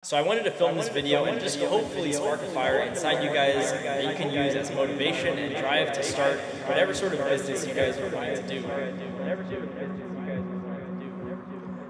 So I wanted to film this video and just hopefully spark a fire inside you guys that you can use as motivation and drive to start whatever sort of business you guys are wanting to do.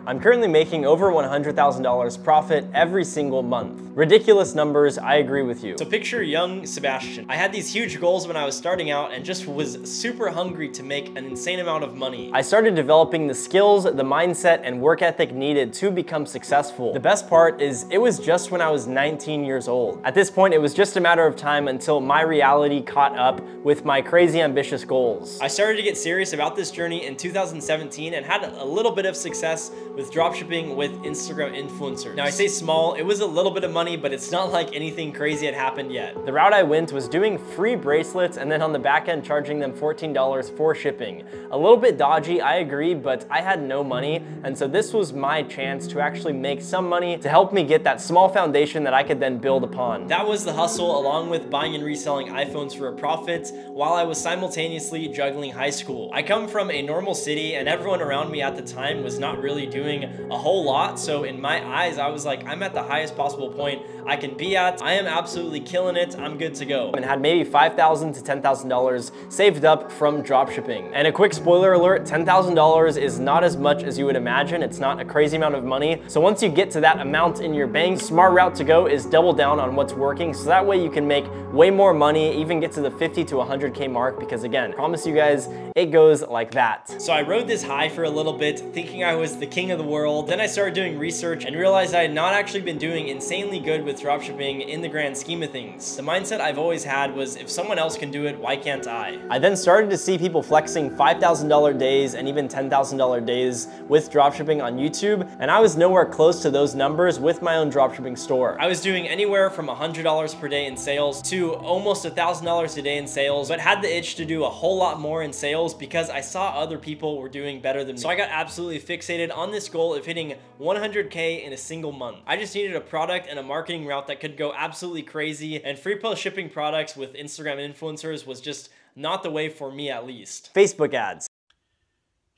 I'm currently making over $100,000 profit every single month. Ridiculous numbers, I agree with you. So picture young Sebastian. I had these huge goals when I was starting out and just was super hungry to make an insane amount of money. I started developing the skills, the mindset, and work ethic needed to become successful. The best part is it was just when I was 19 years old. At this point, it was just a matter of time until my reality caught up with my crazy ambitious goals. I started to get serious about this journey in 2017 and had a little bit of success with dropshipping with Instagram influencers. Now I say small, it was a little bit of money, but it's not like anything crazy had happened yet. The route I went was doing free bracelets and then on the back end charging them $14 for shipping. A little bit dodgy, I agree, but I had no money, and so this was my chance to actually make some money to help me get that small foundation that I could then build upon. That was the hustle, along with buying and reselling iPhones for a profit while I was simultaneously juggling high school. I come from a normal city and everyone around me at the time was not really doing a whole lot, so in my eyes I was like, I'm at the highest possible point I can be at. I am absolutely killing it. I'm good to go. And had maybe $5,000 to $10,000 saved up from dropshipping. And a quick spoiler alert, $10,000 is not as much as you would imagine. It's not a crazy amount of money. So once you get to that amount in your bank, smart route to go is double down on what's working, so that way you can make way more money, even get to the 50 to 100K mark, because again, I promise you guys, it goes like that. So I rode this high for a little bit, thinking I was the king of the world. Then I started doing research and realized I had not actually been doing insanely good with dropshipping in the grand scheme of things. The mindset I've always had was, if someone else can do it, why can't I? I then started to see people flexing $5,000 days and even $10,000 days with dropshipping on YouTube, and I was nowhere close to those numbers with my own dropshipping store. I was doing anywhere from $100 per day in sales to almost $1,000 a day in sales, but had the itch to do a whole lot more in sales because I saw other people were doing better than me. So I got absolutely fixated on this goal of hitting 100K in a single month. I just needed a product and a marketing route that could go absolutely crazy, and free post shipping products with Instagram influencers was just not the way for me, at least. Facebook ads.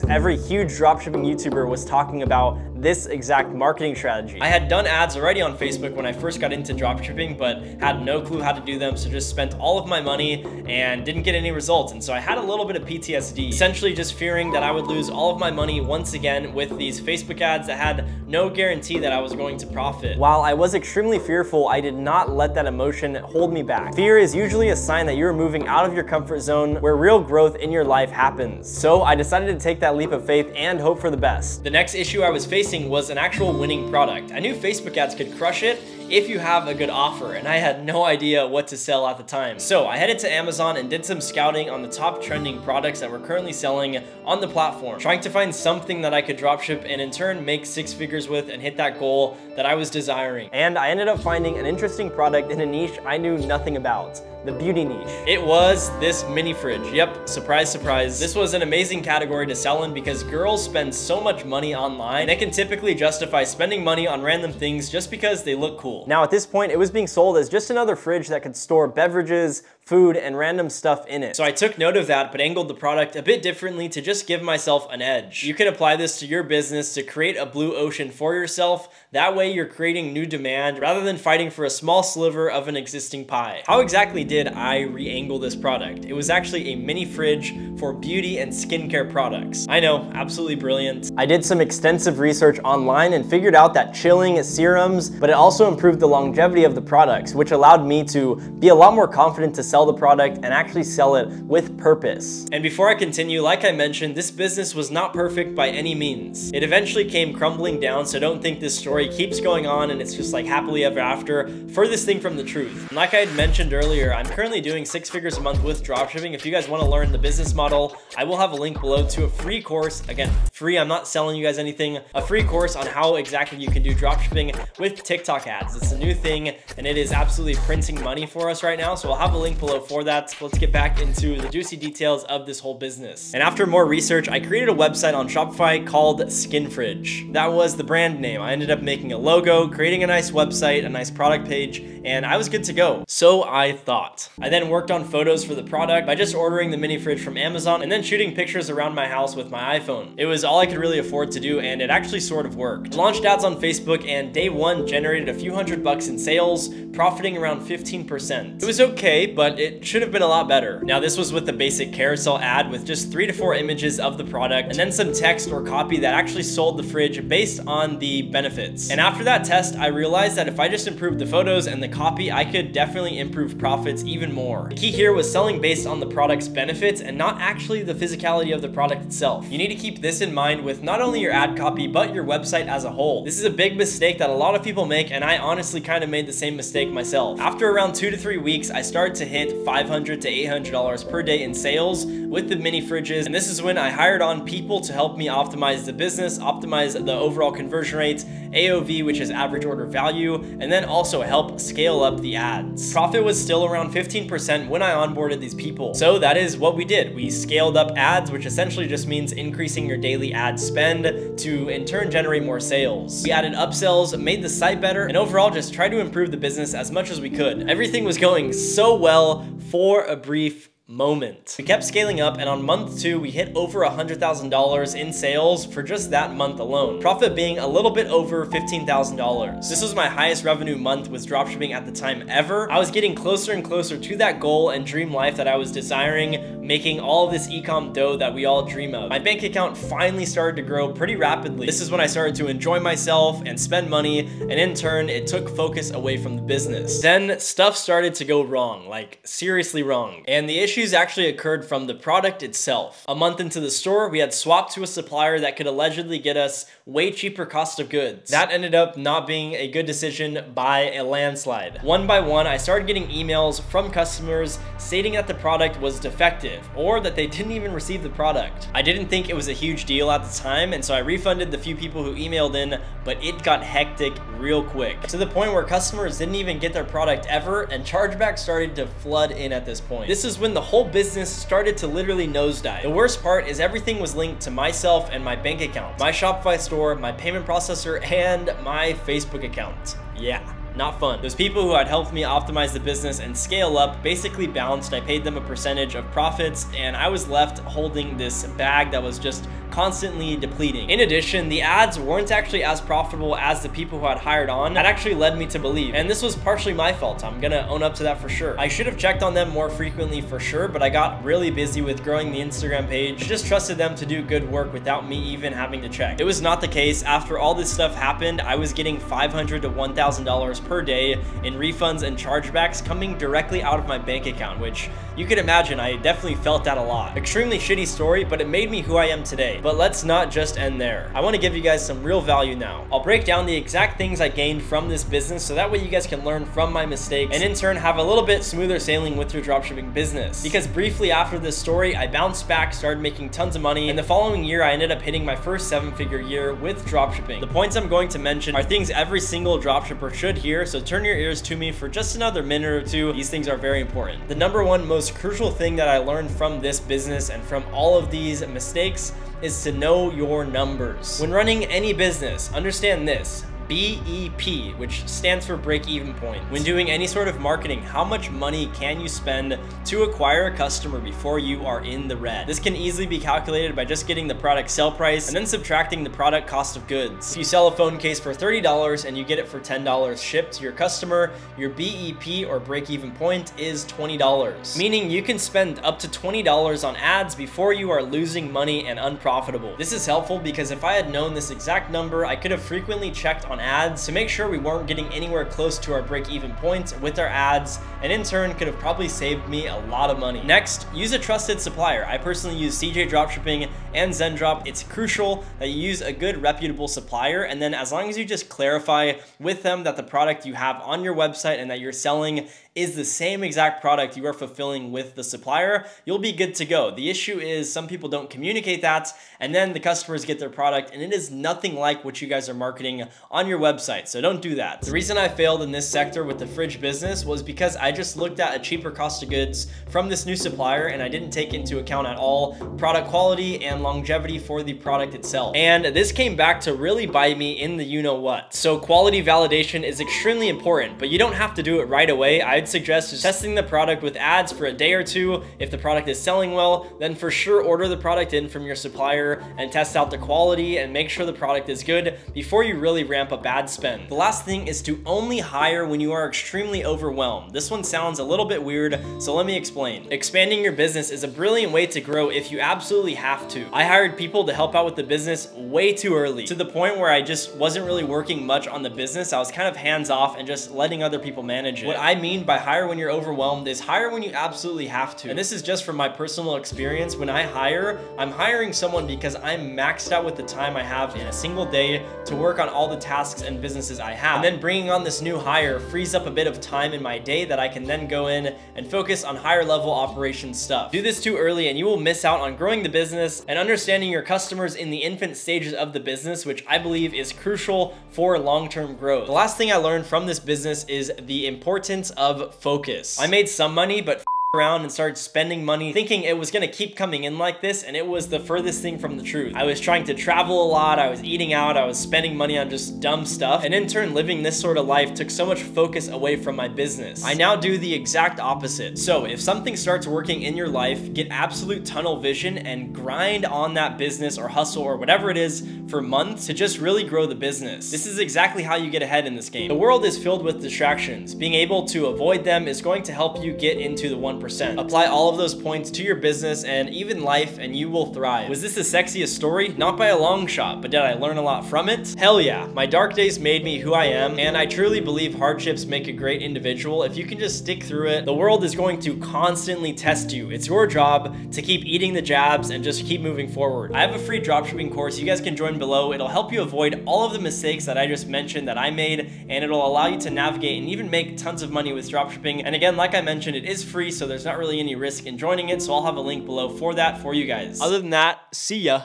Every huge dropshipping YouTuber was talking about this exact marketing strategy. I had done ads already on Facebook when I first got into dropshipping, but had no clue how to do them, so just spent all of my money and didn't get any results. And so I had a little bit of PTSD, essentially just fearing that I would lose all of my money once again with these Facebook ads that had no guarantee that I was going to profit. While I was extremely fearful, I did not let that emotion hold me back. Fear is usually a sign that you're moving out of your comfort zone where real growth in your life happens. So I decided to take that leap of faith and hope for the best. The next issue I was facing was an actual winning product. I knew Facebook ads could crush it if you have a good offer, and I had no idea what to sell at the time. So I headed to Amazon and did some scouting on the top trending products that were currently selling on the platform, trying to find something that I could dropship and in turn make 6 figures with and hit that goal that I was desiring. And I ended up finding an interesting product in a niche I knew nothing about. The beauty niche. It was this mini fridge. Yep, surprise, surprise. This was an amazing category to sell in because girls spend so much money online, they can typically justify spending money on random things just because they look cool. Now at this point, it was being sold as just another fridge that could store beverages, food, and random stuff in it. So I took note of that, but angled the product a bit differently to just give myself an edge. You can apply this to your business to create a blue ocean for yourself. That way you're creating new demand rather than fighting for a small sliver of an existing pie. How exactly did I re-angle this product? It was actually a mini fridge for beauty and skincare products. I know, absolutely brilliant. I did some extensive research online and figured out that chilling serums, but it also improved the longevity of the products, which allowed me to be a lot more confident to sell the product and actually sell it with purpose. And before I continue, like I mentioned, this business was not perfect by any means. It eventually came crumbling down, so don't think this story keeps going on and it's just like happily ever after. Furthest thing from the truth. And like I had mentioned earlier, I'm currently doing 6 figures a month with dropshipping. If you guys want to learn the business model, I will have a link below to a free course. Again, free, I'm not selling you guys anything. A free course on how exactly you can do dropshipping with TikTok ads. It's a new thing and it is absolutely printing money for us right now, so I'll have a link below for that. Let's get back into the juicy details of this whole business. And after more research, I created a website on Shopify called SkinFridge. That was the brand name. I ended up making a logo, creating a nice website, a nice product page, and I was good to go. So I thought. I then worked on photos for the product by just ordering the mini fridge from Amazon and then shooting pictures around my house with my iPhone. It was all I could really afford to do, and it actually sort of worked. I launched ads on Facebook, and day one generated a few 200 bucks in sales, profiting around 15%. It was okay, but it should have been a lot better. Now this was with the basic carousel ad with just 3 to 4 images of the product and then some text or copy that actually sold the fridge based on the benefits. And after that test, I realized that if I just improved the photos and the copy, I could definitely improve profits even more. The key here was selling based on the product's benefits and not actually the physicality of the product itself. You need to keep this in mind with not only your ad copy, but your website as a whole. This is a big mistake that a lot of people make, and I honestly kind of made the same mistake myself. After around 2 to 3 weeks, I started to hit $500 to $800 per day in sales with the mini fridges, and this is when I hired on people to help me optimize the business, optimize the overall conversion rates, AOV, which is average order value, and then also help scale up the ads. Profit was still around 15% when I onboarded these people. So that is what we did. We scaled up ads, which essentially just means increasing your daily ad spend to in turn generate more sales. We added upsells, made the site better, and overall just tried to improve the business as much as we could. Everything was going so well for a brief moment. We kept scaling up, and on month 2, we hit over $100,000 in sales for just that month alone. Profit being a little bit over $15,000. This was my highest revenue month with dropshipping at the time ever. I was getting closer and closer to that goal and dream life that I was desiring, making all of this e-com dough that we all dream of. My bank account finally started to grow pretty rapidly. This is when I started to enjoy myself and spend money, and in turn, it took focus away from the business. Then stuff started to go wrong, like seriously wrong. And the issues actually occurred from the product itself. A month into the store, we had swapped to a supplier that could allegedly get us way cheaper cost of goods. That ended up not being a good decision by a landslide. One by one, I started getting emails from customers stating that the product was defective or that they didn't even receive the product. I didn't think it was a huge deal at the time, and so I refunded the few people who emailed in, but it got hectic real quick to the point where customers didn't even get their product ever, and chargebacks started to flood in at this point. This is when the whole business started to literally nosedive. The worst part is everything was linked to myself and my bank account, my Shopify store, my payment processor, and my Facebook account. Yeah. Not fun. Those people who had helped me optimize the business and scale up basically bounced. I paid them a percentage of profits, and I was left holding this bag that was just constantly depleting. In addition, the ads weren't actually as profitable as the people who had hired on. That actually led me to believe, and this was partially my fault. I'm gonna own up to that for sure. I should have checked on them more frequently for sure, but I got really busy with growing the Instagram page. I just trusted them to do good work without me even having to check. It was not the case. After all this stuff happened, I was getting $500 to $1,000 per day in refunds and chargebacks coming directly out of my bank account, which you could imagine I definitely felt that a lot. Extremely shitty story, but it made me who I am today. But let's not just end there. I want to give you guys some real value now. I'll break down the exact things I gained from this business so that way you guys can learn from my mistakes and in turn have a little bit smoother sailing with your dropshipping business. Because briefly after this story, I bounced back, started making tons of money, and the following year I ended up hitting my first 7-figure year with dropshipping. The points I'm going to mention are things every single dropshipper should hear, so turn your ears to me for just another minute or two. These things are very important. The number one most crucial thing that I learned from this business and from all of these mistakes is to know your numbers. When running any business, understand this. BEP, which stands for break-even point. When doing any sort of marketing, how much money can you spend to acquire a customer before you are in the red? This can easily be calculated by just getting the product sell price and then subtracting the product cost of goods. If you sell a phone case for $30 and you get it for $10 shipped to your customer, your BEP or break-even point is $20. Meaning you can spend up to $20 on ads before you are losing money and unprofitable. This is helpful because if I had known this exact number, I could have frequently checked on ads to make sure we weren't getting anywhere close to our break-even point with our ads, and in turn could have probably saved me a lot of money. Next, use a trusted supplier. I personally use CJ Dropshipping and Zendrop. It's crucial that you use a good reputable supplier, and then as long as you just clarify with them that the product you have on your website and that you're selling is the same exact product you are fulfilling with the supplier, you'll be good to go. The issue is some people don't communicate that, and then the customers get their product and it is nothing like what you guys are marketing on your website, so don't do that. The reason I failed in this sector with the fridge business was because I just looked at a cheaper cost of goods from this new supplier and I didn't take into account at all product quality and longevity for the product itself. And this came back to really bite me in the you-know-what. So quality validation is extremely important, but you don't have to do it right away. I'd suggest just testing the product with ads for a day or two. If the product is selling well, then for sure order the product in from your supplier and test out the quality and make sure the product is good before you really ramp a bad spend. The last thing is to only hire when you are extremely overwhelmed. This one sounds a little bit weird, so let me explain. Expanding your business is a brilliant way to grow if you absolutely have to. I hired people to help out with the business way too early, to the point where I just wasn't really working much on the business. I was kind of hands off and just letting other people manage it. What I mean by hire when you're overwhelmed is hire when you absolutely have to. And this is just from my personal experience. When I hire, I'm hiring someone because I'm maxed out with the time I have in a single day to work on all the tasks and businesses I have. And then bringing on this new hire frees up a bit of time in my day that I can then go in and focus on higher level operations stuff. Do this too early and you will miss out on growing the business and understanding your customers in the infant stages of the business, which I believe is crucial for long-term growth. The last thing I learned from this business is the importance of focus. I made some money, but around and started spending money thinking it was gonna keep coming in like this, and it was the furthest thing from the truth. I was trying to travel a lot, I was eating out, I was spending money on just dumb stuff, and in turn living this sort of life took so much focus away from my business. I now do the exact opposite. So if something starts working in your life, get absolute tunnel vision and grind on that business or hustle or whatever it is for months to just really grow the business. This is exactly how you get ahead in this game. The world is filled with distractions. Being able to avoid them is going to help you get into the 1%. Apply all of those points to your business and even life and you will thrive. Was this the sexiest story? Not by a long shot, but did I learn a lot from it? Hell yeah. My dark days made me who I am, and I truly believe hardships make a great individual. If you can just stick through it, the world is going to constantly test you. It's your job to keep eating the jabs and just keep moving forward. I have a free dropshipping course you guys can join below. It'll help you avoid all of the mistakes that I just mentioned that I made, and it'll allow you to navigate and even make tons of money with dropshipping. And again, like I mentioned, it is free, so there's not really any risk in joining it, so I'll have a link below for that for you guys. Other than that, see ya.